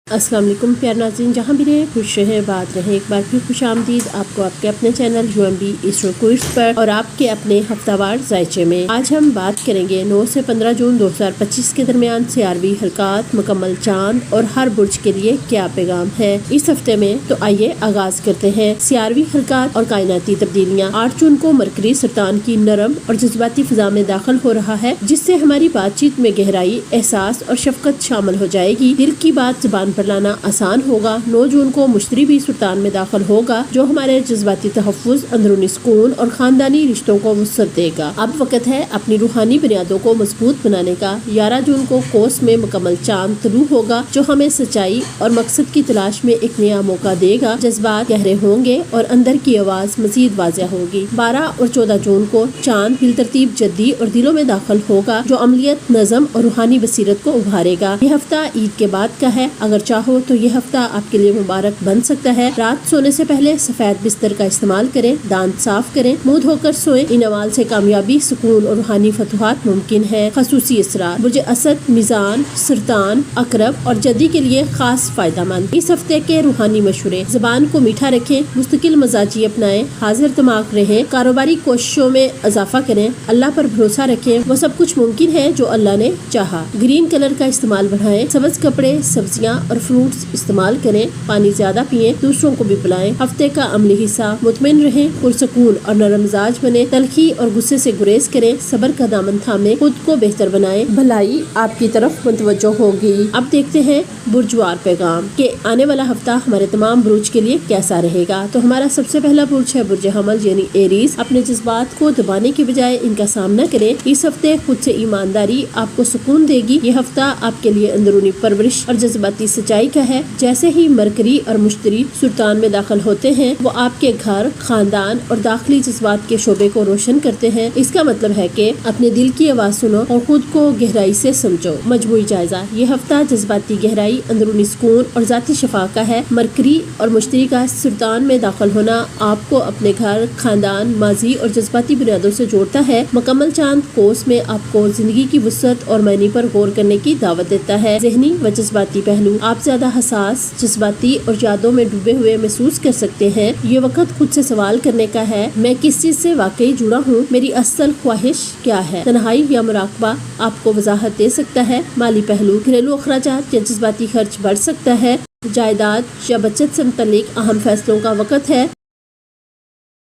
अस्सलाम वालेकुम प्यार नाज़रीन, जहाँ भी रहे खुश रहे बात रहे। एक बार फिर खुश आमदीद आपको आपके अपने चैनल UMB इसरो क्विज़ पर और आपके अपने हफ्तावार जायचे में। आज हम बात करेंगे 9 से 15 जून 2025 के दरमियान CRV हलकात, मुकम्मल चांद और हर बुर्ज के लिए क्या पैगाम है इस हफ्ते में। तो आइए आगाज करते हैं। CRV हलकात और कायनाती तब्दीलियाँ। 8 जून को मरकरी सरतान की नरम और जज्बाती फिजा में दाखिल हो रहा है, जिससे हमारी बातचीत में गहराई, एहसास और शफकत शामिल हो जाएगी। दिल की बात जुबान पर लाना आसान होगा। 9 जून को मुश्तरी भी सुल्तान में दाखिल होगा, जो हमारे जज्बाती तहफ़्फ़ुज़, अंदरूनी सुकून और खानदानी रिश्तों को वुसअत देगा। अब वक्त है अपनी रूहानी बुनियादों को मजबूत बनाने का। 11 जून को कोस में मुकम्मल चांद तुलू होगा, जो हमें सच्चाई और मकसद की तलाश में एक नया मौका देगा। जज्बात गहरे होंगे और अंदर की आवाज़ मजीद वाज़ेह होगी। 12 और 14 जून को चांद बिलतरतीब जद्दी और दिलों में दाखिल होगा, जो अमलियत, नज़म और रूहानी बसीरत को उभारेगा। यह हफ्ता ईद के बाद का है। अगर चाहो तो यह हफ्ता आपके लिए मुबारक बन सकता है। रात सोने से पहले सफेद बिस्तर का इस्तेमाल करें, दांत साफ करें, मुंह धोकर सोएं। इन अमाल से कामयाबी, सुकून और रूहानी फतुहात मुमकिन है। खसूसी असरार। बुर्ज असद, मिजान, सरतान, अकरब और जदी के लिए खास फायदेमंद इस हफ्ते के रूहानी मशवरे। ज़बान को मीठा रखें, मुस्तकिल मजाजी अपनाएं, हाजिर दिमाग रहें, कारोबारी कोशिशों में इजाफा करें, अल्लाह पर भरोसा रखें, वो सब कुछ मुमकिन है जो अल्लाह ने चाहा। ग्रीन कलर का इस्तेमाल बढ़ाएं, सब्ज कपड़े, सब्जियां और फ्रूट्स इस्तेमाल करें। पानी ज्यादा पिएं, दूसरों को भी पिलाएं। हफ्ते का अमली हिस्सा। मुतमईन रहें, पुरसकून और नरम मिजाज बने, तलखी और गुस्से से गुरेज करें, सब्र का दामन थामे, खुद को बेहतर बनाएं, भलाई आपकी तरफ मुतवज्जो होगी। अब देखते हैं बुर्जवार पैगाम के आने वाला हफ्ता हमारे तमाम बुर्ज के लिए कैसा रहेगा। तो हमारा सबसे पहला बुर्ज है बुर्ज हमल यानी एरीज। अपने जज्बात को दबाने के बजाय इनका सामना करें। इस हफ्ते खुद से ईमानदारी आपको सुकून देगी। ये हफ्ता आपके लिए अंदरूनी परवरिश और जज्बाती सच्चाई का है। जैसे ही मरकरी और मुश्तरी सुल्तान में दाखिल होते हैं, वो आपके घर, खानदान और दाखिली जज्बात के शोबे को रोशन करते हैं। इसका मतलब है कि अपने दिल की आवाज सुनो और खुद को गहराई से समझो। मजमूई जायजा। ये हफ्ता जज्बाती गहराई, अंदरूनी सुकून और जाती शफा का है। मरकरी और मुश्तरी का सुल्तान में दाखिल होना आपको अपने घर, खानदान, माजी और जज्बाती बुनियादों से जोड़ता है। मुकम्मल चांद कोस में आपको जिंदगी की वुसअत और मायने पर गौर करने की दावत देता है। ज़हनी व जज्बाती पहलू। आप ज्यादा हसास, जज्बाती और यादों में डूबे हुए महसूस कर सकते हैं। ये वक्त खुद से सवाल करने का है, मैं किस चीज से वाकई जुड़ा हूँ, मेरी असल ख्वाहिश क्या है। तन्हाई या मुराकबा आपको वजाहत दे सकता है। माली पहलू। घरेलू अखराजात या जज्बाती खर्च बढ़ सकता है। जायदाद या बचत से मुतल्लिक अहम फैसलों का वक्त है।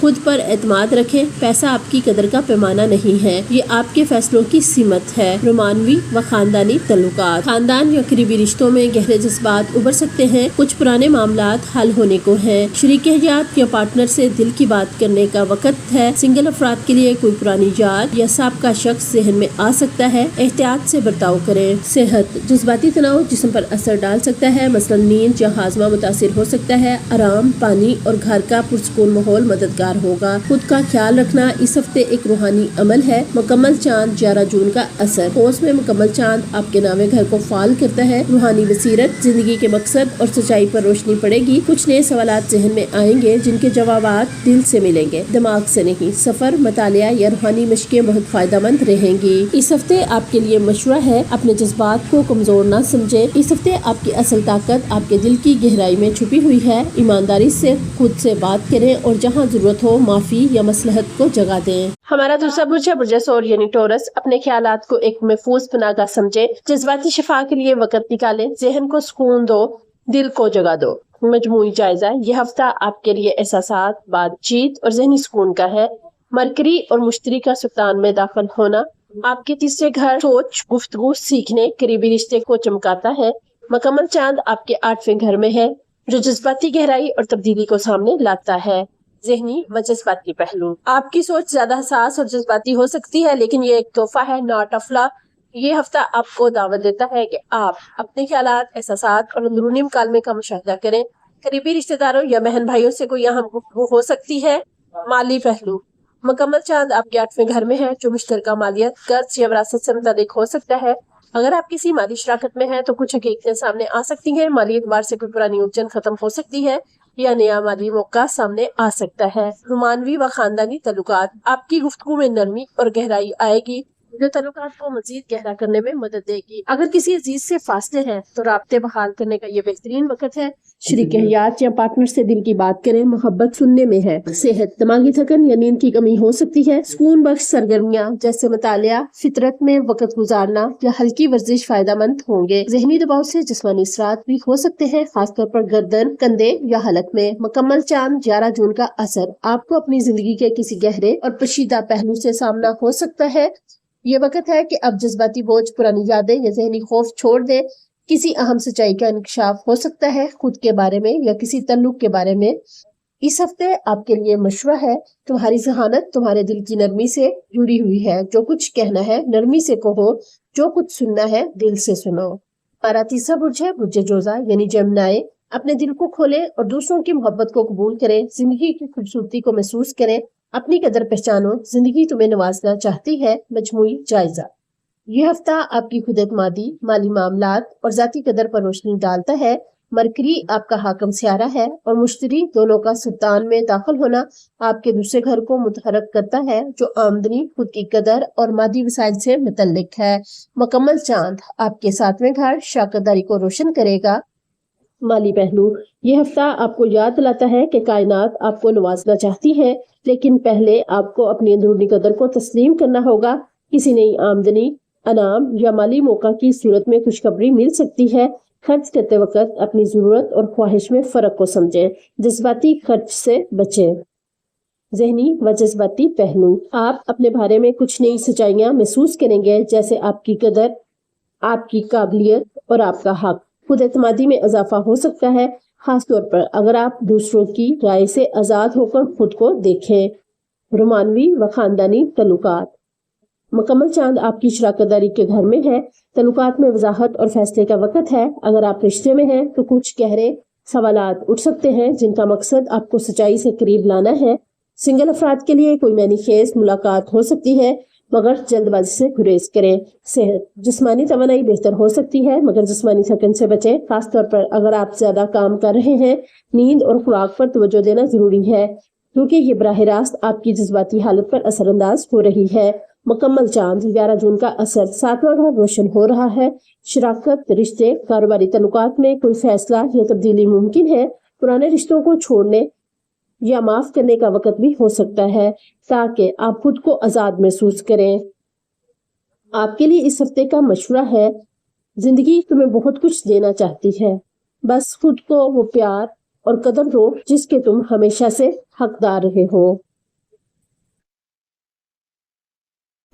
खुद पर एतमाद रखें, पैसा आपकी कदर का पैमाना नहीं है, ये आपके फैसलों की सीमत है। रोमानवी व खानदानी तल्लुकात। खानदान या करीबी रिश्तों में गहरे जज्बात उभर सकते हैं। कुछ पुराने मामलात हल होने को हैं। शरीक हयात या पार्टनर से दिल की बात करने का वक्त है। सिंगल अफराद के लिए कोई पुरानी याद या साबका शख्स जहन में आ सकता है। एहतियात से बर्ताव करें। सेहत। जज्बाती तनाव जिस्म पर असर डाल सकता है, मसलन नींद या हाजमा मुतासिर हो सकता है। आराम, पानी और घर का पुरसकून माहौल मददगार होगा। खुद का ख्याल रखना इस हफ्ते एक रूहानी अमल है। मुकम्मल चांद 11 जून का असर। कोस में मुकम्मल चांद आपके नामे घर को फाल करता है। रूहानी बसीरत, जिंदगी के मकसद और सच्चाई पर रोशनी पड़ेगी। कुछ नए सवालात जहन में आएंगे, जिनके जवाबात दिल से मिलेंगे, दिमाग से नहीं। सफर, मतालिया या रूहानी मशकें बहुत फायदेमंद रहेंगी। इस हफ्ते आपके लिए मशवरा है, अपने जज्बात को कमजोर न समझे। इस हफ्ते आपकी असल ताकत आपके दिल की गहराई में छुपी हुई है। ईमानदारी से खुद से बात करें और जहाँ जरूरत हो माफी या मसलहत को जगह दें। हमारा दूसरा बुर्ज है बुर्ज सौर यानी टोरस। अपने ख्यालात को एक महफूज पनागा समझे। जज्बाती शफा के लिए वक्त निकालें, जहन को सुकून दो, दिल को जगह दो। मजमूई जायजा। यह हफ्ता आपके लिए एहसासात, बातचीत और जहनी सुकून का है। मरकरी और मुश्तरी का सुल्तान में दाखिल होना आपके तीसरे घर, सोच, गुफ्तगू, सीखने, करीबी रिश्ते को चमकाता है। मुकम्मल चांद आपके 8वें घर में है, जो जज्बाती गहराई और तब्दीली को सामने लाता है। ज़हनी व जज्बाती पहलू। आपकी सोच ज्यादा हसास और जज्बाती हो सकती है, लेकिन ये एक तोहफा है, नॉट अ फ्लॉ। ये हफ्ता आपको दावत देता है कि आप अपने ख्यालात, एहसासात और अंदरूनी मुकालमे का मुशाहिदा करें। करीबी रिश्तेदारों या बहन भाइयों से कोई अहम गुफ्तगू हो सकती है। माली पहलू। मुकम्मल चांद आपके 8वें घर में है, जो मुश्तरका मालियत, कर्ज या विरासत से मुताल्लिक हो सकता है। अगर आप किसी माली शराकत में हैं, तो कुछ हकीकतें सामने आ सकती हैं। माली एतबार से कोई पुरानी उलझन खत्म हो सकती है या नया माली मौका सामने आ सकता है। रुमानवी व खानदानी तल्लुकात। आपकी गुफ्तगू में नरमी और गहराई आएगी। जो ताल्लुकात को मजीद गहरा करने में मदद देगी। अगर किसी अजीज से फासले हैं तो राब्ते बहाल करने का ये बेहतरीन वक्त है। शरीक हयात या पार्टनर से दिल की बात करें, मोहब्बत सुनने में है। सेहत, दिमागी थकन या नींद की कमी हो सकती है। सुकून बख्श सरगर्मियाँ जैसे मुतालिया, फितरत में वक्त गुजारना या हल्की वर्जिश फायदेमंद होंगे। जहनी दबाव से जिस्मानी इसरात भी हो सकते हैं, खासतौर पर गर्दन, कंधे या हलक में। मुकम्मल चांद 11 जून का असर आपको अपनी जिंदगी के किसी गहरे और पेचीदा पहलू से सामना हो सकता है। ये वक्त है कि अब जज्बाती बोझ, पुरानी यादें या जहनी खौफ छोड़ दें। किसी अहम सच्चाई का इंकशाफ हो सकता है, खुद के बारे में या किसी तल्लुक के बारे में। इस हफ्ते आपके लिए मशवरा है, तुम्हारी जहानत तुम्हारे दिल की नरमी से जुड़ी हुई है। जो कुछ कहना है नरमी से कहो, जो कुछ सुनना है दिल से सुनो। हमारा तीसरा बुर्ज है बुर्ज जोजा यानी जमनाए। अपने दिल को खोलें और दूसरों की मोहब्बत को कबूल करें। जिंदगी की खूबसूरती को महसूस करें, अपनी कदर पहचानो। जिंदगी तुम्हें नवाजना चाहती है। मजमूई जायजा। ये हफ्ता आपकी खुद एतमादी, माली मामलात और जाती कदर पर रोशनी डालता है। मरकरी आपका हाकम सियारा है और मुश्तरी दोनों का सुल्तान में दाखिल होना आपके दूसरे घर को मुतहरक करता है, जो आमदनी, खुद की कदर और मादी वसाइल से मुतल्लिक है। मुकम्मल चांद आपके 7वें घर शाकरदारी को रोशन करेगा। माली पहलू, ये हफ्ता आपको याद दिलाता है कि कायनात आपको नवाजना चाहती है, लेकिन पहले आपको अपनी अंदरूनी कदर को तस्लीम करना होगा। किसी नई आमदनी, अनाम या माली मौका की सूरत में खुशखबरी मिल सकती है। खर्च करते वक्त अपनी जरूरत और ख्वाहिश में फर्क को समझें। जज्बाती खर्च से बचें। जहनी व जज्बाती पहलू, आप अपने बारे में कुछ नई सच्चाइयां महसूस करेंगे, जैसे आपकी कदर, आपकी काबिलियत और आपका हक। खुद एतमादी में इजाफा हो सकता है, खासतौर पर अगर आप दूसरों की राय से आज़ाद होकर खुद को देखें। रोमानवी व खानदानी तल्लुकात, मुकम्मल चांद आपकी शराकतदारी के घर में है। तल्लुकात में वजाहत और फैसले का वक्त है। अगर आप रिश्ते में हैं तो कुछ गहरे सवालात उठ सकते हैं, जिनका मकसद आपको सच्चाई से करीब लाना है। सिंगल अफराद के लिए कोई मैनी खेज मुलाकात हो सकती है, मगर जल्दबाजी से गुरेज करें। सेहत, जिस्मानी तवानाई बेहतर हो सकती है, मगर जिस्मानी थकन से बचें। खासतौर पर अगर आप ज्यादा काम कर रहे हैं, नींद और खुराक पर तवज्जो देना जरूरी है, क्योंकि ये बराह रास्त आपकी जज्बाती हालत पर असरअंदाज हो रही है। मुकम्मल चांद 11 जून का असर 7वां घर रोशन हो रहा है। शराकत, रिश्ते, कारोबारी तल्लुकात में कोई फैसला या तब्दीली मुमकिन है। पुराने रिश्तों को छोड़ने या माफ करने का वक्त भी हो सकता है, ताकि आप खुद को आजाद महसूस करें। आपके लिए इस हफ्ते का मशवरा है, जिंदगी तुम्हें बहुत कुछ देना चाहती है, बस खुद को वो प्यार और कदर दो जिसके तुम हमेशा से हकदार रहे हो।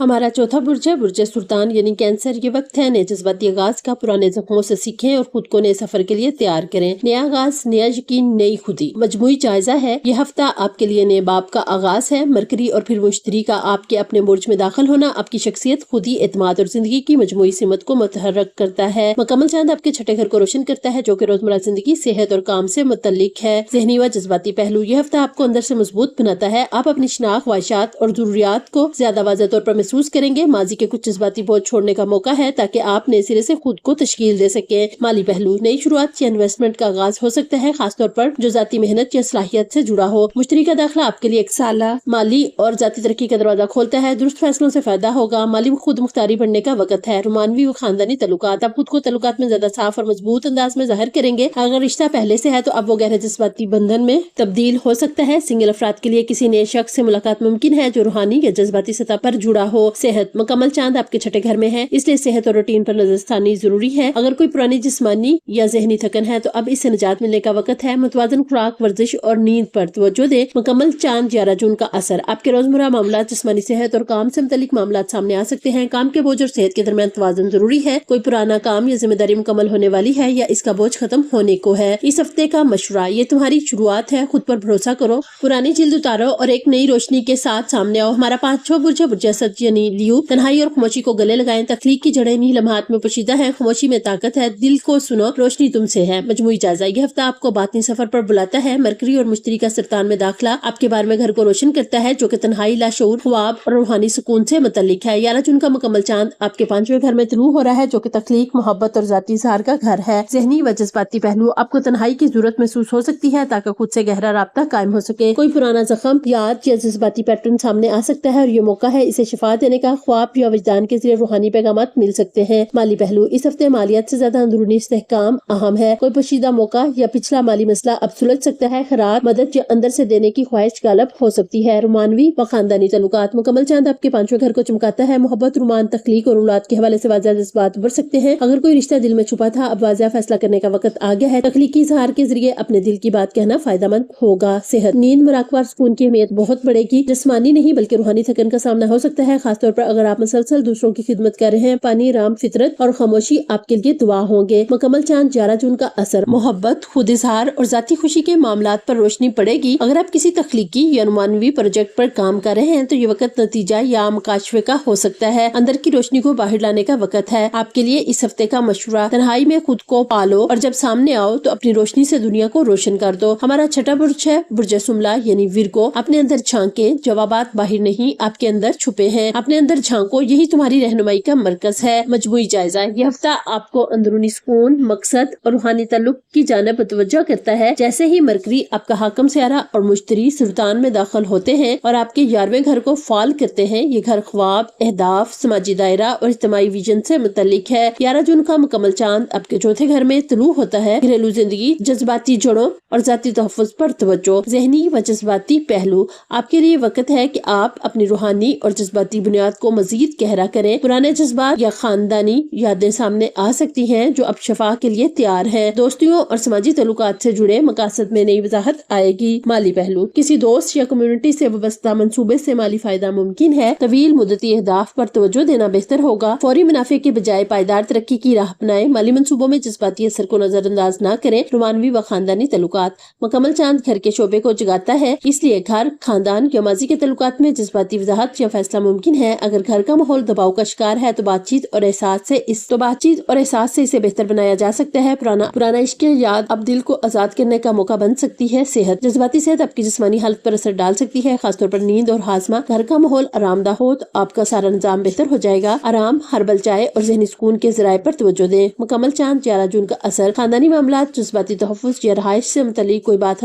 हमारा चौथा बुर्ज है बुर्ज सुल्तान यानी कैंसर। ये वक्त है नए जज्बाती आगाज का। पुराने जख्मों से सीखें और खुद को नए सफर के लिए तैयार करें। नया आगाज, नया यकीन, नई खुदी। मजमूई जायजा है, ये हफ्ता आपके लिए नए बाब का आगाज है। मरकरी और फिर मुश्तरी का आपके अपने बुर्ज में दाखिल होना आपकी शख्सियत, खुदी, एतमाद और जिंदगी की मजमूई सिमत को मुतहर्रक करता है। मुकम्मल चांद आपके छठे घर को रोशन करता है, जो कि रोजमर्रा जिंदगी, सेहत और काम से मुतल्लिक है। जहनी व जज्बाती पहलू, ये हफ्ता आपको अंदर से मजबूत बनाता है। आप अपनी शनाख्त, ख्वाहिशात और जरूरियात को ज्यादा वाज़ेह तौर पर महसूस करेंगे। माजी के कुछ जज्बाती बोझ छोड़ने का मौका है, ताकि आप नए सिरे से खुद को तश्कील दे सके। माली पहलू, नई शुरुआत या इन्वेस्टमेंट का आगाज हो सकता है, खासतौर पर जो जाती मेहनत या सलाहियत से जुड़ा हो। मुश्तरी का दाखिला आपके लिए एक साला माली और जाती तरक्की का दरवाजा खोलता है। दुरुस्त फैसलों से फायदा होगा। माली खुद मुख्तारी बनने का वक्त है। रोमानवी व खानदानी तल्लुकात, आप खुद को तल्लुकात में ज्यादा साफ और मजबूत अंदाज में जाहिर करेंगे। अगर रिश्ता पहले से है तो अब वो गहरे जज्बाती बंधन में तब्दील हो सकता है। सिंगल अफराद के लिए किसी नए शख्स से मुलाकात मुमकिन है, जो रूहानी या जज्बाती सतह पर जुड़ा हो। सेहत, मुकम्मल चांद आपके छठे घर में है, इसलिए सेहत और रूटीन पर नजरसानी जरूरी है। अगर कोई पुरानी जिस्मानी या जहनी थकन है तो अब इससे निजात मिलने का वक्त है। मुतवाजन खुराक, वर्जिश और नींद पर तवज्जो दे। मुकम्मल चांद 11 जून का असर, आपके रोजमर्रा मामला, जिस्मानी सेहत और काम से मुतालिक मामला सामने आ सकते हैं। काम के बोझ और सेहत के दरमियान तवाज़ुन जरूरी है। कोई पुराना काम या जिम्मेदारी मुकम्मल होने वाली है या इसका बोझ खत्म होने को है। इस हफ्ते का मशवरा, ये तुम्हारी शुरुआत है, खुद पर भरोसा करो, पुरानी जिल्द उतारो और एक नई रोशनी के साथ सामने आओ। हमारा 5वां बुर्ज है बुर्ज असद यानी लियो। तन्हाई और खामोशी को गले लगाएं। तख्लीक की जड़ें इन्हीं लम्हात में पोशीदा है। खामोशी में ताकत है। दिल को सुनो, रोशनी तुमसे है। मजमूई जायजा, यह हफ्ता आपको बातिनी सफर पर बुलाता है। मरकरी और मुश्तरी का सरतान में दाखिला आपके बारे में घर को रोशन करता है, जो कि तन्हाई, लाशऊर, ख्वाब और रूहानी सुकून से मुतल्लिक है। 11 जून का मुकम्मल चांद आपके 5वें घर में तुलू हो रहा है, जो कि तख्लीक, मोहब्बत और जाती इज़हार का घर है। ज़हनी व जज्बाती पहलू, आपको तन्हाई की जरूरत महसूस हो सकती है, ताकि खुद से गहरा राब्ता कायम हो सके। कोई पुराना जख्म, याद या जज्बाती पैटर्न सामने आ सकता है और ये मौका है इसे शिफा دعا دینے کا خواب یا وجدان کے ذریعے روحانی پیغامات مل سکتے ہیں۔ مالی پہلو، اس ہفتے مالیات سے زیادہ اندرونی استحکام اہم ہے۔ کوئی پوشیدہ موقع یا پچھلا مالی مسئلہ اب سلجھ سکتا ہے۔ خراج، مدد یا اندر سے دینے کی خواہش غالب ہو سکتی ہے۔ رومانوی و خاندانی تعلقات، مکمل چاند آپ کے 5ویں گھر کو چمکاتا ہے۔ محبت، رومان، تخلیق اور اولاد کے حوالے سے واضح جذبات ابھر سکتے ہیں۔ اگر کوئی رشتہ دل میں چھپا تھا، اب واضح فیصلہ کرنے کا وقت آ گیا ہے۔ تخلیقی اظہار کے ذریعے اپنے دل کی بات کہنا فائدہ مند ہوگا۔ صحت، نیند، مراقبہ اور سکون کی اہمیت بہت بڑھے گی۔ جسمانی نہیں بلکہ روحانی تھکن کا سامنا ہو سکتا ہے، خاص طور پر اگر آپ مسلسل دوسروں کی خدمت کر رہے ہیں۔ پانی، رام، فطرت اور خاموشی آپ کے لیے دعا ہوں گے۔ مکمل چاند 11 جون کا اثر، محبت، خود اظہار اور ذاتی خوشی کے معاملات پر روشنی پڑے گی۔ اگر آپ کسی تخلیقی یا رومانوی پروجیکٹ پر کام کر رہے ہیں تو یہ وقت نتیجہ یا مکاشفے کا ہو سکتا ہے۔ اندر کی روشنی کو باہر لانے کا وقت ہے۔ آپ کے لیے اس ہفتے کا مشورہ، تنہائی میں خود کو پالو اور جب سامنے آؤ تو اپنی روشنی سے دنیا کو روشن کر دو۔ ہمارا چھٹا برج ہے برج سملا یعنی ورگو۔ اپنے اندر جھانکیں، جوابات باہر نہیں آپ کے اندر چھپے ہیں۔ اپنے اندر جھانکو، یہی تمہاری رہنمائی کا مرکز ہے۔ مجموعی جائزہ، یہ ہفتہ آپ کو اندرونی سکون، مقصد اور روحانی تعلق کی جانب متوجہ کرتا ہے۔ جیسے ہی مرکری آپ کا حاکم سیارہ اور مشتری سرطان میں داخل ہوتے ہیں اور آپ کے 11ویں گھر کو فعال کرتے ہیں، یہ گھر خواب، اہداف، سماجی دائرہ اور اجتماعی ویژن سے متعلق ہے۔ 11 جون کا مکمل چاند آپ کے 4تھے گھر میں طلوع ہوتا ہے۔ گھریلو زندگی، جذباتی جڑوں اور ذاتی تحفظ پر توجہ، ذہنی و جذباتی پہلو، آپ کے لیے وقت ہے کہ آپ اپنی روحانی اور جذباتی بنیاد کو مزید گہرا کریں۔ پرانے جذبات یا خاندانی یادیں سامنے آ سکتی ہیں جو اب شفا کے لیے تیار ہیں۔ دوستیوں اور سماجی تعلقات سے جڑے مقاصد میں نئی وضاحت آئے گی۔ مالی پہلو، کسی دوست یا کمیونٹی سے وابستہ منصوبے سے مالی فائدہ ممکن ہے۔ طویل مدتی اہداف پر توجہ دینا بہتر ہوگا۔ فوری منافع کے بجائے پائیدار ترقی کی راہ اپنائیں۔ مالی منصوبوں میں جذباتی اثر کو نظر انداز نہ کریں۔ رومانوی و خاندانی تعلقات، مکمل چاند گھر کے شعبے کو جگاتا ہے، اس لیے گھر، خاندان یا ماضی کے تعلقات میں جذباتی وضاحت یا فیصلہ ممکن ہے۔ اگر گھر کا ماحول دباؤ کا شکار ہے تو بات چیت اور احساس سے اسے بہتر بنایا جا سکتا ہے۔ پرانا عشق یاد اب دل کو آزاد کرنے کا موقع بن سکتی ہے۔ صحت، جذباتی صحت آپ کی جسمانی حالت پر اثر ڈال سکتی ہے، خاص طور پر نیند اور ہاضمہ۔ گھر کا ماحول آرام دہ ہو تو آپ کا سارا نظام بہتر ہو جائے گا۔ آرام، ہربل چائے اور ذہنی سکون کے ذرائع پر توجہ دیں۔ مکمل چاند 11 جون کا اثر، خاندانی معاملات، جذباتی تحفظ یا رہائش سے متعلق کوئی بات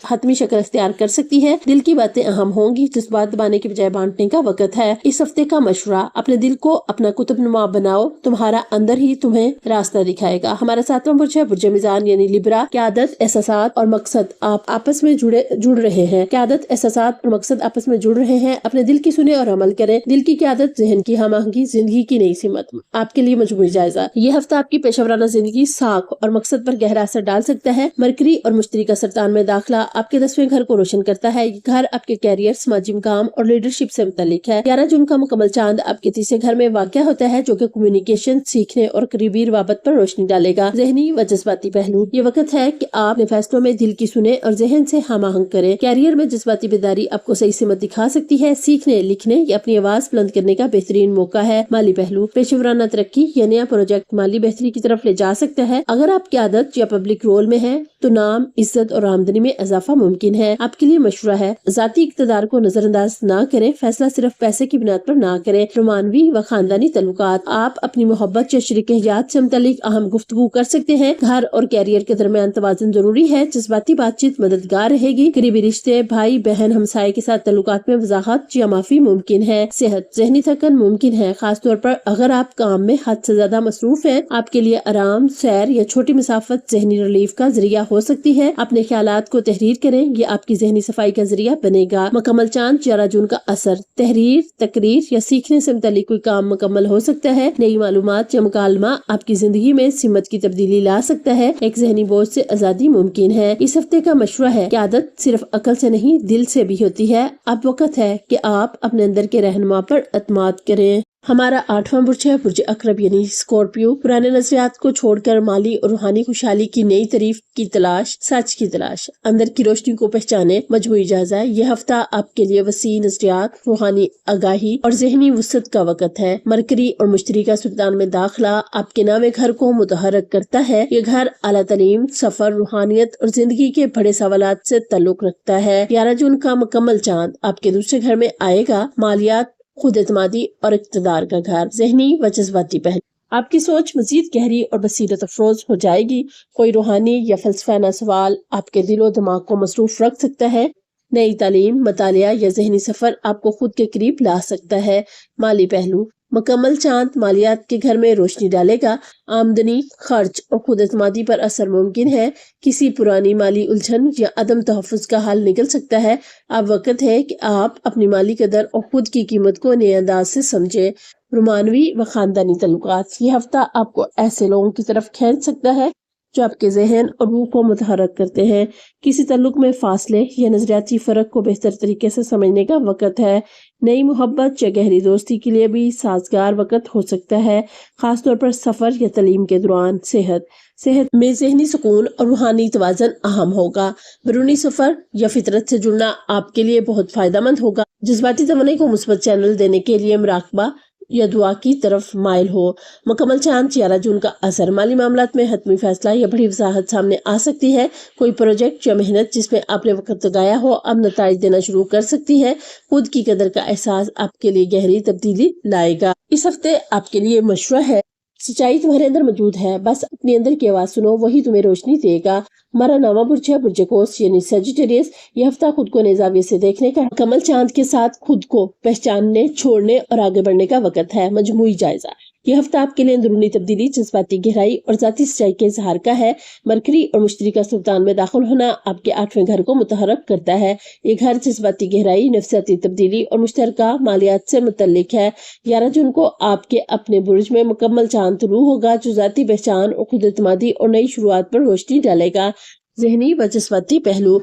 حتمی شکل اختیار کر سکتی ہے۔ دل کی باتیں اہم ہوں گی، جذبات دبانے کے بجائے بانٹنے کا وقت ہے۔ اس ہفتے کا مشورہ، اپنے دل کو اپنا کتب نما بناؤ، تمہارا اندر ہی تمہیں راستہ دکھائے گا۔ ہمارا 7واں برج ہے برج میزان یعنی لبرا۔ قیادت، احساسات اور مقصد آپ آپس میں جڑ رہے ہیں۔ قیادت، احساسات اور مقصد آپس میں جڑ رہے ہیں۔ اپنے دل کی سنیں اور عمل کریں۔ دل کی قیادت، ذہن کی ہم آہنگی، زندگی کی نئی سمت۔ آپ کے لیے مجموعی جائزہ، یہ ہفتہ آپ کی پیشہ ورانہ زندگی، ساکھ اور مقصد پر گہرا اثر ڈال سکتا ہے۔ مرکری اور مشتری کا سرطان میں داخلہ آپ کے 10ویں گھر کو روشن کرتا ہے۔ یہ گھر آپ کے کیریئر، سماجی مقام اور لیڈرشپ سے متعلق ہے۔ 11 جون کا مکمل چاند آپ کے 3 گھر میں واقع ہوتا ہے جو کہ کمیونیکیشن، سیکھنے اور قریبی روابط پر روشنی ڈالے گا۔ ذہنی و جذباتی پہلو، یہ وقت ہے کہ آپ اپنے فیصلوں میں دل کی سنیں اور ذہن سے ہم آہنگ کریں۔ کیریئر میں جذباتی بیداری آپ کو صحیح سمت دکھا سکتی ہے۔ سیکھنے، لکھنے یا اپنی آواز بلند کرنے کا بہترین موقع ہے۔ مالی پہلو، پیشہ ورانہ ترقی یا نیا پروجیکٹ مالی بہتری کی طرف لے جا سکتا ہے۔ اگر آپ قیادت یا پبلک رول میں ہیں تو نام، عزت اور آمدنی میں اضافہ ممکن ہے۔ آپ کے لیے مشورہ ہے، ذاتی اقتدار کو نظر انداز نہ کریں، فیصلہ صرف پیسے کی بنیاد پر نہ کریں۔ رومانوی و خاندانی تعلقات، آپ اپنی محبت یا شریک حیات سے متعلق اہم گفتگو کر سکتے ہیں۔ گھر اور کیریئر کے درمیان توازن ضروری ہے۔ جذباتی بات چیت مددگار رہے گی۔ قریبی رشتے، بھائی بہن، ہمسائے کے ساتھ تعلقات میں وضاحت یا معافی ممکن ہے۔ صحت، ذہنی تھکن ممکن ہے، خاص طور پر اگر آپ کام میں حد سے زیادہ مصروف ہیں۔ آپ کے لیے آرام، سیر یا چھوٹی مسافت ذہنی ریلیف کا ذریعہ ہو سکتی ہے۔ اپنے خیالات کو تحریر کریں، یہ آپ کی ذہنی صفائی کا ذریعہ بنے گا۔ مکمل چاند 11 جون کا اثر، تحریر، تقریر یا سیکھنے سے متعلق کوئی کام مکمل ہو سکتا ہے۔ نئی معلومات یا مکالمہ آپ کی زندگی میں سمت کی تبدیلی لا سکتا ہے۔ ایک ذہنی بوجھ سے آزادی ممکن ہے۔ اس ہفتے کا مشورہ ہے کہ عادت صرف عقل سے نہیں دل سے بھی ہوتی ہے۔ اب وقت ہے کہ آپ اپنے اندر کے رہنما پر اعتماد کریں۔ ہمارا 8واں برج ہے برج عقرب یعنی اسکارپیو۔ پرانے نظریات کو چھوڑ کر مالی اور روحانی خوشحالی کی نئی تعریف کی تلاش، سچ کی تلاش، اندر کی روشنی کو پہچانے۔ مجموعی جائزہ، یہ ہفتہ آپ کے لیے وسیع نظریات، روحانی آگاہی اور ذہنی وسعت کا وقت ہے۔ مرکری اور مشتری کا سرطان میں داخلہ آپ کے 9ویں گھر کو متحرک کرتا ہے۔ یہ گھر اعلیٰ تعلیم، سفر، روحانیت اور زندگی کے بڑے سوالات سے تعلق رکھتا ہے۔ 11 جون کا مکمل چاند آپ کے 2 گھر میں آئے گا۔ مالیات، خود اعتمادی اور اقتدار کا گھر، ذہنی و جذباتی پہلو، آپ کی سوچ مزید گہری اور بصیرت افروز ہو جائے گی۔ کوئی روحانی یا فلسفانہ سوال آپ کے دل و دماغ کو مصروف رکھ سکتا ہے۔ नई तालीम, मतालिया या ज़हनी सफर आपको खुद के करीब ला सकता है। माली पहलू, मुकम्मल चांद मालियात के घर में रोशनी डालेगा। आमदनी, खर्च और खुद एतमादी पर असर मुमकिन है। किसी पुरानी माली उलझन या अदम तहफ़्फ़ुज़ का हल निकल सकता है। अब वक्त है कि आप अपनी माली कदर और खुद की कीमत को नए अंदाज से समझें। रुमानवी व खानदानी तल्लुकात, ये हफ्ता आपको ऐसे लोगों की तरफ खींच सकता है जो आपके जहन और रूह को मुतहरक करते हैं। किसी तल्लुक में फासले या नजरियाती फर्क को बेहतर तरीके से समझने का वक्त है। नई मोहब्बत या गहरी दोस्ती के लिए भी साजगार वक्त हो सकता है, खासतौर पर सफर या तालीम के दौरान। सेहत में जहनी सुकून और रूहानी तवाज़ुन अहम होगा। बैरूनी सफर या फितरत से जुड़ना आपके लिए बहुत फायदेमंद होगा। जज्बाती तमन्नी को मुस्बत चैनल देने के लिए मुराकबा या दुआ की तरफ माइल हो। मुकम्मल चांद 11 जून का असर, माली मामलात में हतमी फैसला या बड़ी वजाहत सामने आ सकती है। कोई प्रोजेक्ट या मेहनत जिसमें आपने वक्त लगाया हो अब नताइज देना शुरू कर सकती है। खुद की कदर का एहसास आपके लिए गहरी तब्दीली लाएगा। इस हफ्ते आपके लिए मशवरा है, सच्चाई तुम्हारे अंदर मौजूद है, बस अपने अंदर की आवाज सुनो, वही तुम्हें रोशनी देगा। हमारा नामा बुर्ज है बुर्ज कोस यानी सेजिटेरियस। ये हफ्ता खुद को नए ज़ाविये से देखने का, कमल चांद के साथ खुद को पहचानने, छोड़ने और आगे बढ़ने का वक्त है। मजमूई जायजा, ये हफ्ता आपके लिए अंदरूनी तब्दीली, जज्बाती गहराई और जाती सच्चाई के इजहार का है। मरकरी और मुश्तरी का सुल्तान में दाखिल होना आपके 8वें घर को मुतहरक करता है। ये घर जज्बाती गहराई, नफ्सियाती तब्दीली और मुश्तरका मालियात से मुतल्लिक है। 11 जून को आपके अपने बुर्ज में मुकम्मल चांद तुलू होगा, जो जाती पहचान और खुद एतमादी और नई शुरुआत पर रोशनी डालेगा। ज़हनी व जज्बाती पहलू,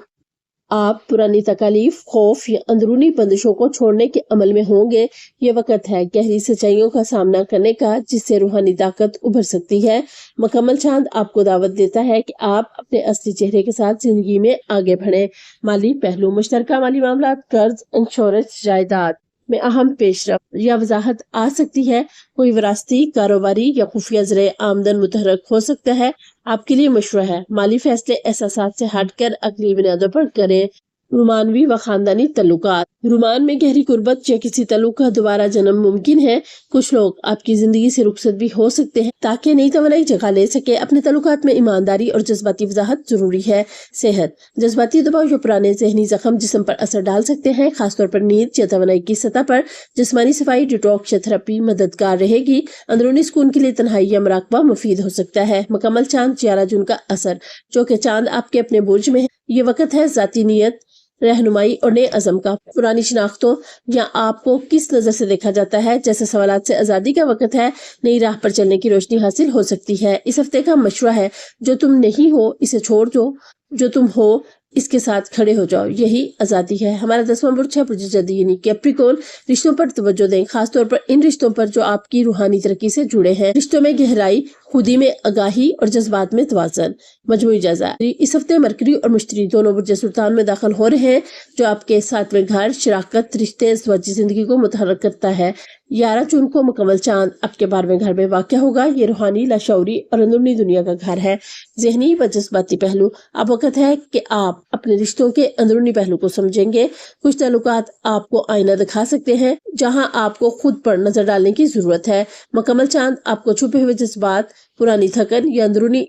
आप पुरानी तकालीफ, खौफ या अंदरूनी बंदिशों को छोड़ने के अमल में होंगे। ये वक्त है गहरी सच्चाइयों का सामना करने का, जिससे रूहानी ताकत उभर सकती है। मुकम्मल चांद आपको दावत देता है कि आप अपने असली चेहरे के साथ जिंदगी में आगे बढ़ें। माली पहलू, मुश्तरका माली मामला, कर्ज, इंश्योरेंस, जायदाद में अहम पेशरफ या वजाहत आ सकती है। कोई विरासती, कारोबारी या खुफिया ज़रिए आमदन मुतहरक हो सकता है। आपके लिए मशवरा है, माली फैसले एहसासात से हटकर अकली बुनियादों पर करें। रुमानवी व खानदानी तल्लुकात, रुमान में गहरी कुर्बत या किसी तल्लुक का दोबारा जन्म मुमकिन है। कुछ लोग आपकी जिंदगी से रुखसत भी हो सकते हैं ताकि नई तवन्नाई जगह ले सके। अपने तल्लुकात में ईमानदारी और जज्बाती वजाहत जरूरी है। सेहत, जज्बाती दबाव या पुराने जहनी जख्म जिस्म पर असर डाल सकते हैं, खासतौर पर नींद या तवन्नाई की सतह पर। जिस्मानी सफाई, डिटॉक्स या थेरेपी मददगार रहेगी। अंदरूनी सुकून के लिए तन्हाई या मुराकबा मुफीद हो सकता है। मुकम्मल चांद 11 जून का असर, जो कि चांद आपके अपने बुर्ज में है। ये वक्त है जाती नीयत, रहनुमाई और नए अज़म का। पुरानी शिनाख्तों या आपको किस नजर से देखा जाता है जैसे सवालात से आज़ादी का वक्त है। नई राह पर चलने की रोशनी हासिल हो सकती है। इस हफ्ते का मशवरा है, जो तुम नहीं हो इसे छोड़ दो, जो तुम हो इसके साथ खड़े हो जाओ, यही आज़ादी है। हमारा 10वां बुर्ज है बुर्ज जदी यानी कैप्रिकॉर्न। रिश्तों पर तवज्जो दें, खासतौर पर इन रिश्तों पर जो आपकी रूहानी तरक्की से जुड़े हैं। रिश्तों में गहराई, खुदी में आगाही और जज्बात में तवाज़ुन। मजमूई जायजा, इस हफ्ते मरकरी और मुश्तरी दोनों बुर्ज सुल्तान में दाखिल हो रहे हैं, जो आपके 7वें घर, शराकत, रिश्ते, ज़वाजी जिंदगी को मुतहर्रिक करता है। 11 जून को मुकम्मल चांद आपके 12वें घर में वाक़या होगा। ये रूहानी, लाशऊरी और अंदरूनी दुनिया का घर है। ज़हनी व जज्बाती पहलू, अब वक्त है कि आप अपने रिश्तों के अंदरूनी पहलू को समझेंगे। कुछ ताल्लुकात आपको आईना दिखा सकते हैं, जहां आपको खुद पर नजर डालने की जरूरत है। मुकम्मल चांद आपको छुपे हुए जज्बात, पुरानी थकन या अंदरूनी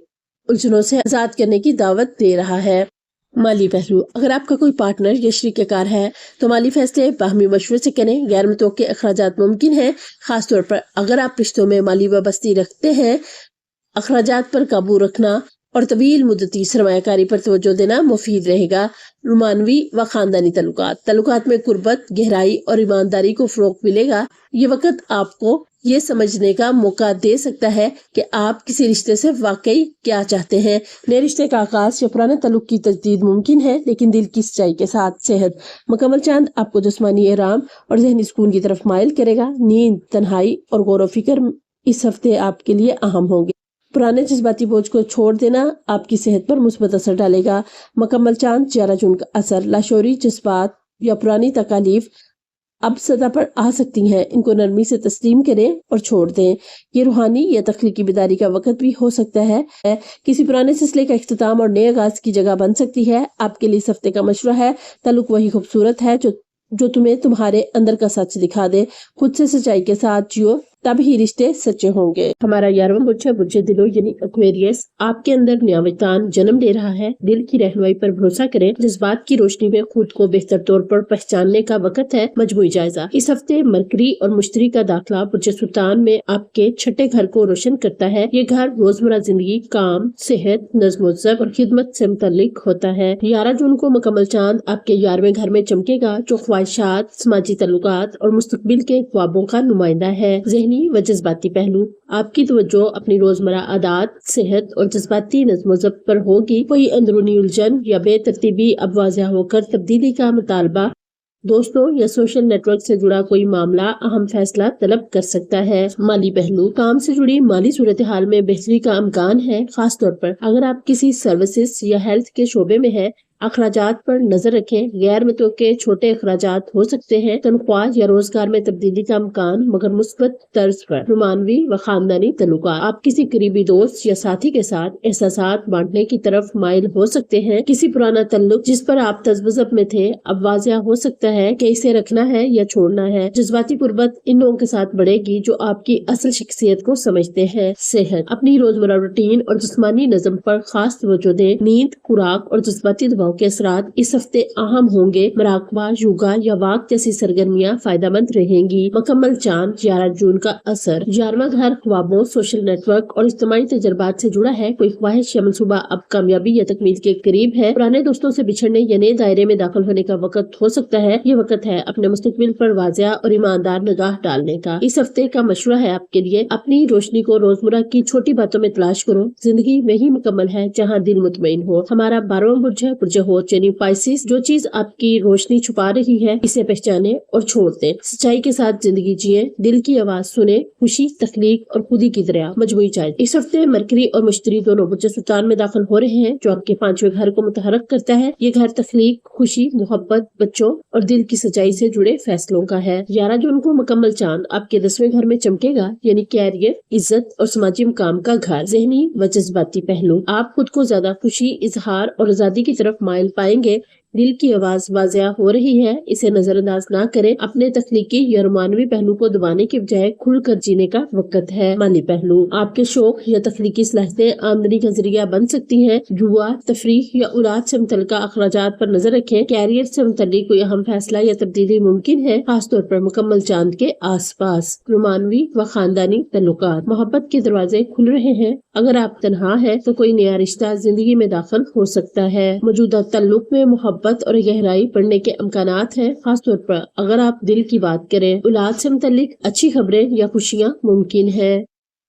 उलझनों से आजाद करने की दावत दे रहा है। माली पहलू, अगर आपका कोई पार्टनर या शरीककार है तो माली फैसले बाहमी मशवरे से करें। गैर मुतवक्के अखराजात मुमकिन है, खासतौर पर अगर आप रिश्तों में माली वाबस्ती रखते हैं। अखराजात पर काबू रखना और तवील मुद्दती सरमायाकारी पर तवज्जो देना मुफीद रहेगा। रुमानवी व खानदानी तल्लुकात में कुर्बत, गहराई और ईमानदारी को फरोग मिलेगा। ये वक्त आपको ये समझने का मौका दे सकता है कि आप किसी रिश्ते से वाकई क्या चाहते हैं। नए रिश्ते का आगाज या पुराने तल्लुक की तजदीद मुमकिन है, लेकिन दिल की सच्चाई के साथ। सेहत, मुकम्मल चांद आपको जिस्मानी आराम और जहनी सुकून की तरफ माइल करेगा। नींद, तन्हाई और गौर व फिक्र इस हफ्ते आपके लिए अहम होंगे। पुराने जज्बाती बोझ को छोड़ देना आपकी सेहत पर मुस्बत असर डालेगा। मुकम्मल चांद 11 जून का असर, लाशौरी जज्बात या पुरानी तकालीफ अब सतह पर आ सकती हैं। इनको नरमी से तस्लीम करें और छोड़ दें। ये रूहानी या तख्लीकी बेदारी का वक्त भी हो सकता है। किसी पुराने सिलसिले का इख्तिताम और नए आगाज की जगह बन सकती है। आपके लिए इस हफ्ते का मशवरा है, ताल्लुक वही खूबसूरत है जो तुम्हें तुम्हारे अंदर का सच दिखा दे। खुद से सच्चाई के साथ जियो, तब ही रिश्ते सच्चे होंगे। हमारा 11वां बुर्ज है बुर्ज दिलो यानी एक्वेरियस। आपके अंदर न्यायवितान जन्म ले रहा है। दिल की रहनुमाई पर भरोसा करें। जज्बात की रोशनी में खुद को बेहतर तौर पर पहचानने का वक्त है। मजमूई जायजा। इस हफ्ते मरकरी और मुश्तरी का दाखिला बुर्ज सुल्तान में आपके छठे घर को रोशन करता है। ये घर रोजमर्रा जिंदगी, काम, सेहत, नज़्म और खिदमत से मुतल्लिक होता है। 11 जून को मुकम्मल चांद आपके 11वें घर में चमकेगा, जो ख्वाहिशात, समाजी तल्लुकात और मुस्तकबिल के ख्वाबों का नुमाइंदा है। ज़हनी व जज्बाती पहलू। आपकी तवज्जो अपनी रोजमर्रा आदात, सेहत और जज्बाती नज़्म ज़ब्त पर होगी। कोई अंदरूनी उलझन या बेतरतीबी अब वाज़ह होकर तब्दीली का मुतालबा दोस्तों या सोशल नेटवर्क से जुड़ा कोई मामला अहम फैसला तलब कर सकता है। माली पहलू। काम से जुड़ी माली सूरत हाल में बेहतरी का इम्कान है, खास तौर पर अगर आप किसी सर्विसेज या हेल्थ के शोबे में है। अखराजात पर नजर रखें। गैर मुतवक्के छोटे अखराजात हो सकते हैं। तनख्वाह या रोजगार में तब्दीली का इम्कान, मगर मुस्बत तर्ज पर। रुमानवी व खानदानी तल्लुका। आप किसी करीबी दोस्त या साथी के साथ एहसासात बांटने की तरफ माइल हो सकते हैं। किसी पुराना तल्लुक जिस पर आप तजबजब में थे, अब वाजिया हो सकता है कि इसे रखना है या छोड़ना है। जज्बाती कुर्बत इन लोगों के साथ बढ़ेगी जो आपकी असल शख्सियत को समझते हैं। सेहत। अपनी रोजमर्रा रूटीन और जिस्मानी नज़म पर खास तवज्जो दें। नींद, खुराक और जज्बाती दबाव के असरात इस हफ्ते अहम होंगे। मुराकबा, योगा या वाक जैसी सरगर्मियां फायदेमंद रहेंगी। मुकम्मल चांद 11 जून का असर। 11वां घर ख्वाबों, सोशल नेटवर्क और इज्तिमाई तजर्बात से जुड़ा है। कोई ख्वाहिश या मनसूबा अब कामयाबी या तकमील के करीब है। पुराने दोस्तों से बिछड़ने या नए दायरे में दाखिल होने का वक्त हो सकता है। ये वक्त है अपने मुस्तकबिल पर वाज़िया और ईमानदार निगाह डालने का। इस हफ्ते का मशवरा है आपके लिए, अपनी रोशनी को रोजमर्रा की छोटी बातों में तलाश करो। जिंदगी वही मुकम्मल है जहाँ दिल मुतमईन हो। हमारा 12वां बुर्ज है बुर्ज होश यानी पाइसिस। जो चीज आपकी रोशनी छुपा रही है, इसे पहचाने और छोड़ दें। सच्चाई के साथ जिंदगी जिए, दिल की आवाज सुने, खुशी, तख्लीक और खुदी की दरिया। मजमूई चार्ज। इस हफ्ते मरकरी और मुश्तरी दोनों बुर्ज सुल्तान में दाखिल हो रहे हैं, जो आपके 5वें घर को मुतहरक करता है। ये घर तख्लीक, खुशी, मोहब्बत, बच्चों और दिल की सच्चाई से जुड़े फैसलों का है। 11 जून को मुकम्मल चांद आपके 10वें घर में चमकेगा, यानी कैरियर, इज्जत और समाजी मुकाम का घर। ज़हनी व जज्बाती पहलू। आप खुद को ज्यादा खुशी, इजहार और आजादी की तरफ माइल पाएंगे। दिल की आवाज वाजिया हो रही है, इसे नजरअंदाज ना करें। अपने तख्लीकी या रोमानवी पहलू को दबाने के बजाय खुलकर जीने का वक्त है। माली पहलू। आपके शौक या तख्लीकी सलाहियतें आमदनी का जरिया बन सकती हैं। जुआ, तफरीह या औलाद से मुतल्लिका अखराजात पर नजर रखें। कैरियर से मुतल्लिक कोई अहम फैसला या तब्दीली मुमकिन है, खासतौर पर मुकम्मल चांद के आसपास। रोमानवी व खानदानी तल्लुकात। मोहब्बत के दरवाजे खुल रहे हैं। अगर आप तन्हा है तो कोई नया रिश्ता जिंदगी में दाखिल हो सकता है। मौजूदा तल्लुक में मोहब्बत और गहराई बढ़ने के इम्कानात हैं, खासतौर पर अगर आप दिल की बात करें। औलाद से मुतल्लिक अच्छी खबरें या खुशियां मुमकिन है।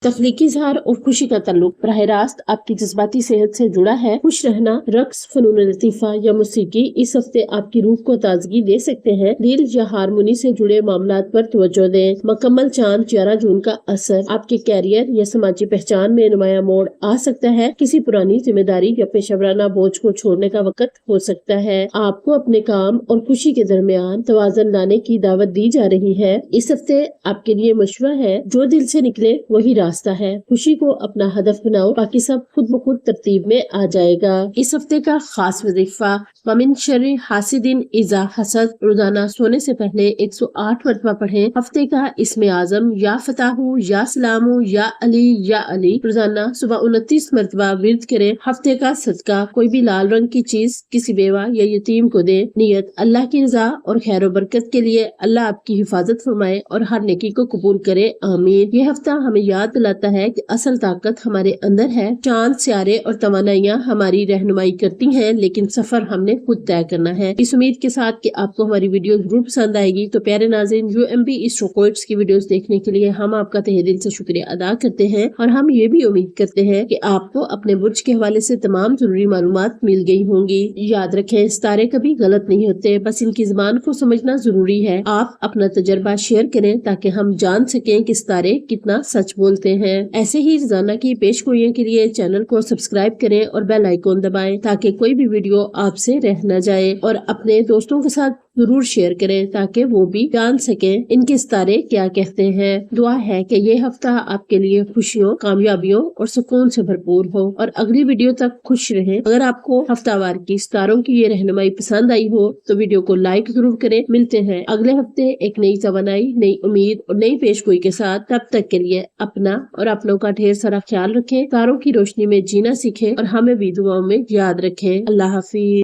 तख्लीकी इज़हार और खुशी का ताल्लुक बराह रास्त आपकी जज्बाती सेहत से जुड़ा है। खुश रहना, रक्स, फनून लतीफ़ा या मौसीकी इस हफ्ते आपकी रूह को ताजगी दे सकते हैं। दिल या हारमोनी से जुड़े मामलात पर तवज्जो दें। मुकम्मल चांद 11 जून का असर। आपके कैरियर या समाजी पहचान में नुमाया मोड़ आ सकता है। किसी पुरानी जिम्मेदारी या पेशेवराना बोझ को छोड़ने का वक्त हो सकता है। आपको अपने काम और खुशी के दरमियान तवाज़ुन लाने की दावत दी जा रही है। इस हफ्ते आपके लिए मशवरा है, जो दिल से निकले वही रास्ता है। खुशी को अपना हदफ बनाओ, बाकी सब खुद ब खुद तरतीब में आ जाएगा। इस हफ्ते का खास वजीफा वमिन शर्रि हासिदिन इज़ा हसद। रोजाना सोने से पहले 108 मरतबा पढ़ें। हफ्ते का इसमें आजम या फताहू या सलामू या अली या अली। रोजाना सुबह 29 मरतबा विर्द करें। हफ्ते का सदका कोई भी लाल रंग की चीज किसी बेवा या यतीम को दे। नियत अल्लाह की रजा और खैर बरकत के लिए। अल्लाह आपकी हिफाजत फरमाए और हर नेकी को कबूल करे, आमीन। ये हफ्ता हमें याद दिलाता है कि असल ताकत हमारे अंदर है। चांद, सियारे और तवानाइयाँ हमारी रहनुमाई करती हैं, लेकिन सफर हमने खुद तय करना है। इस उम्मीद के साथ कि आपको हमारी वीडियो जरूर पसंद आएगी, तो प्यारे नाज़रीन, UMB ISRO कोर्स की वीडियोस देखने के लिए हम आपका तहे दिल से शुक्रिया अदा करते हैं और हम ये भी उम्मीद करते हैं कि आपको अपने बुर्ज के हवाले से तमाम जरूरी मालूमात मिल गई होंगी। याद रखें, सितारे कभी गलत नहीं होते, बस इनकी ज़बान को समझना जरूरी है। आप अपना तजर्बा शेयर करें ताकि हम जान सकें कि सितारे कितना सच बोलते हैं। ऐसे ही रोजाना की पेशगोइयों के लिए चैनल को सब्सक्राइब करें और बेल आइकॉन दबाएं ताकि कोई भी वीडियो आपसे रह न जाए। और अपने दोस्तों के साथ ضرور شیئر کریں تاکہ وہ بھی جان سکیں ان کے ستارے کیا کہتے ہیں۔ دعا ہے کہ یہ ہفتہ آپ کے لیے خوشیوں، کامیابیوں اور سکون سے بھرپور ہو، اور اگلی ویڈیو تک خوش رہیں۔ اگر آپ کو ہفتہ وار کی ستاروں کی یہ رہنمائی پسند آئی ہو تو ویڈیو کو لائک ضرور کریں۔ ملتے ہیں اگلے ہفتے ایک نئی توانائی، نئی امید اور نئی پیش گوئی کے ساتھ۔ تب تک کے لیے اپنا اور اپنوں کا ڈھیر سارا خیال رکھیں، ستاروں کی روشنی میں جینا سیکھیں اور ہمیں بھی دعاؤں میں یاد رکھیں۔ اللہ حافظ۔